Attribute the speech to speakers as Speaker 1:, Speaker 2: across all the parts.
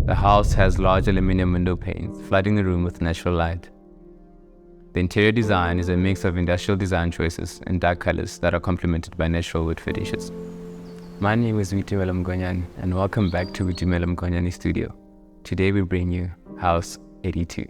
Speaker 1: The house has large aluminum window panes, flooding the room with natural light. The interior design is a mix of industrial design choices and dark colors that are complemented by natural wood finishes. My name is boitumelomokonyanestudio, and welcome back to boitumelomokonyanestudio. Today we bring you House 82.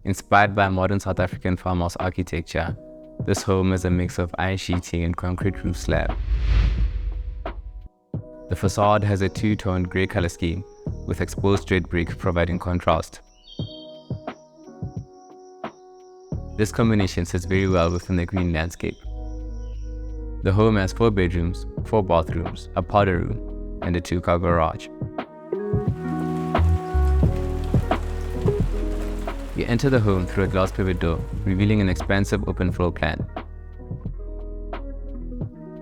Speaker 1: Inspired by modern South African farmhouse architecture, this home is a mix of iron sheeting and concrete roof slab. The facade has a two-toned grey colour scheme with exposed red brick providing contrast. This combination sits very well within the green landscape. The home has 4 bedrooms, 4 bathrooms, a powder room, and a 2-car garage. You enter the home through a glass pivot door, revealing an expansive open floor plan.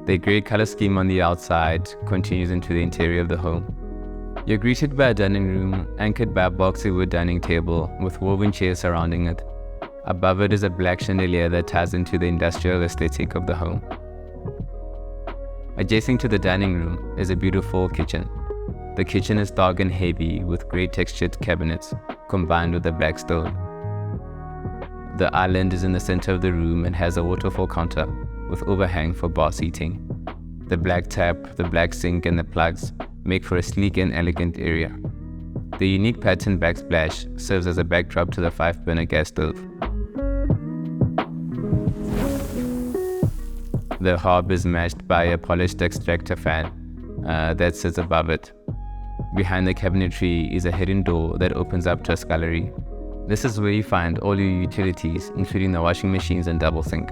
Speaker 1: The grey colour scheme on the outside continues into the interior of the home. You're greeted by a dining room anchored by a boxy wood dining table with woven chairs surrounding it. Above it is a black chandelier that ties into the industrial aesthetic of the home. Adjacent to the dining room is a beautiful kitchen. The kitchen is dark and heavy with grey textured cabinets combined with a black stove. The island is in the center of the room and has a waterfall counter with overhang for bar seating. The black tap, the black sink and the plugs make for a sleek and elegant area. The unique pattern backsplash serves as a backdrop to the 5-burner gas stove. The hob is matched by a polished extractor fan that sits above it. Behind the cabinetry is a hidden door that opens up to a scullery. This is where you find all your utilities, including the washing machines and double sink.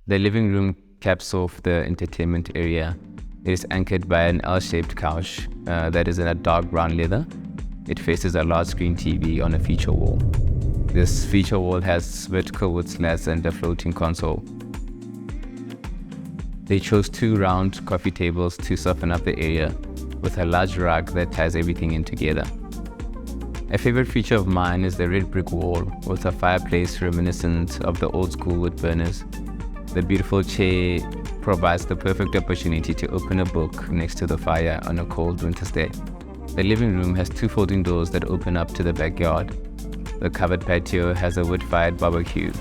Speaker 1: The living room caps off the entertainment area. It is anchored by an L-shaped couch that is in a dark brown leather. It faces a large screen TV on a feature wall. This feature wall has vertical wood slats and a floating console. They chose 2 round coffee tables to soften up the area with a large rug that ties everything in together. A favorite feature of mine is the red brick wall with a fireplace reminiscent of the old school wood burners. The beautiful chair provides the perfect opportunity to open a book next to the fire on a cold winter's day. The living room has 2 folding doors that open up to the backyard. The covered patio has a wood-fired barbecue,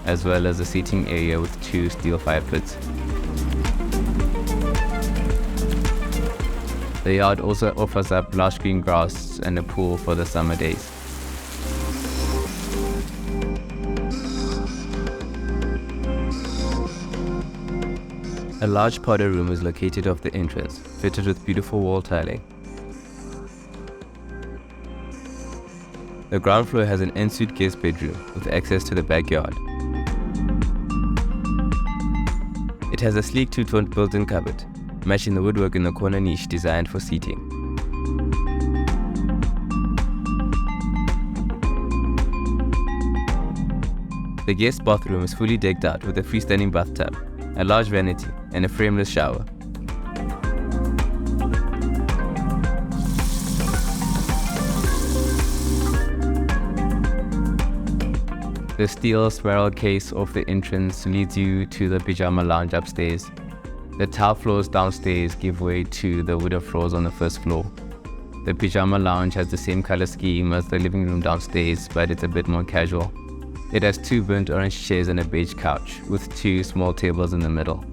Speaker 1: as well as a seating area with 2 steel fire pits. The yard also offers up lush green grass and a pool for the summer days. A large powder room is located off the entrance, fitted with beautiful wall tiling. The ground floor has an ensuite guest bedroom with access to the backyard. It has a sleek 2-toned built-in cupboard, matching the woodwork in the corner niche designed for seating. The guest bathroom is fully decked out with a freestanding bathtub, a large vanity, and a frameless shower. The steel spiral case off the entrance leads you to the pyjama lounge upstairs. The tile floors downstairs give way to the wooden floors on the first floor. The pyjama lounge has the same color scheme as the living room downstairs, but it's a bit more casual. It has 2 burnt orange chairs and a beige couch, with 2 small tables in the middle.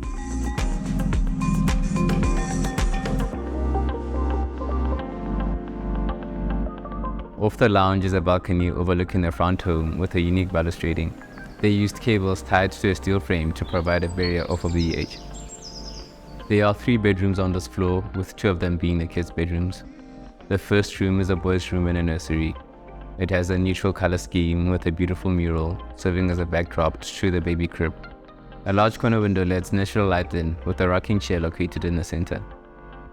Speaker 1: Off the lounge is a balcony overlooking the front home with a unique balustrading. They used cables tied to a steel frame to provide a barrier off of the edge. There are 3 bedrooms on this floor, with 2 of them being the kids' bedrooms. The first room is a boys' room and a nursery. It has a neutral color scheme with a beautiful mural serving as a backdrop to the baby crib. A large corner window lets natural light in, with a rocking chair located in the center.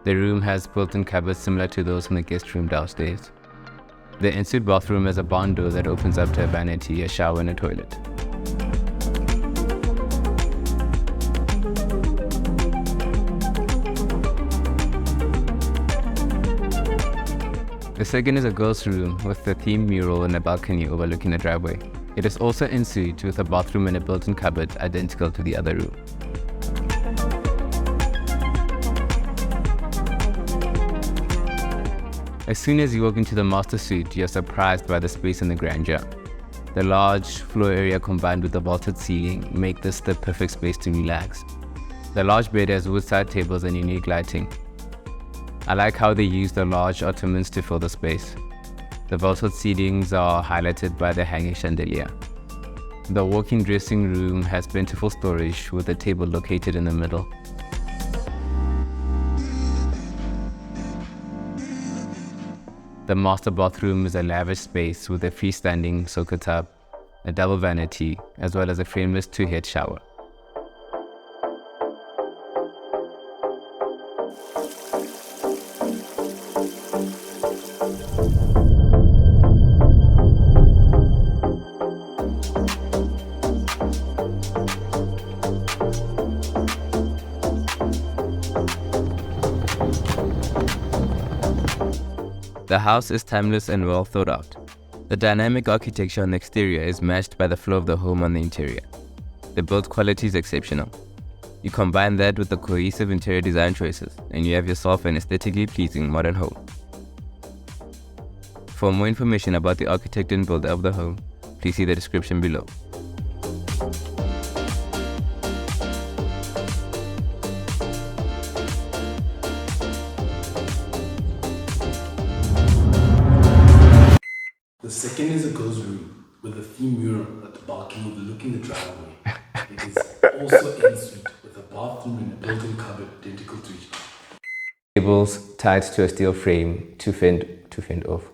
Speaker 1: The room has built-in cupboards similar to those in the guest room downstairs. The ensuite bathroom has a barn door that opens up to a vanity, a shower and a toilet. The second is a girls' room with a themed mural and a balcony overlooking the driveway. It is also en suite with a bathroom and a built-in cupboard identical to the other room. As soon as you walk into the master suite, you're surprised by the space and the grandeur. The large floor area combined with the vaulted ceiling make this the perfect space to relax. The large bed has woodside tables and unique lighting. I like how they use the large ottomans to fill the space. The vaulted ceilings are highlighted by the hanging chandelier. The walk-in dressing room has plentiful storage with a table located in the middle. The master bathroom is a lavish space with a freestanding soaker tub, a double vanity, as well as a frameless 2-head shower. The house is timeless and well thought out. The dynamic architecture on the exterior is matched by the flow of the home on the interior. The build quality is exceptional. You combine that with the cohesive interior design choices, and you have yourself an aesthetically pleasing modern home. For more information about the architect and builder of the home, please see the description below.
Speaker 2: The second is a girls' room with a themed mural at the balcony overlooking the driveway. It is also en suite with a bathroom and a built-in cupboard identical to each other.
Speaker 1: Cables tied to a steel frame to fend off.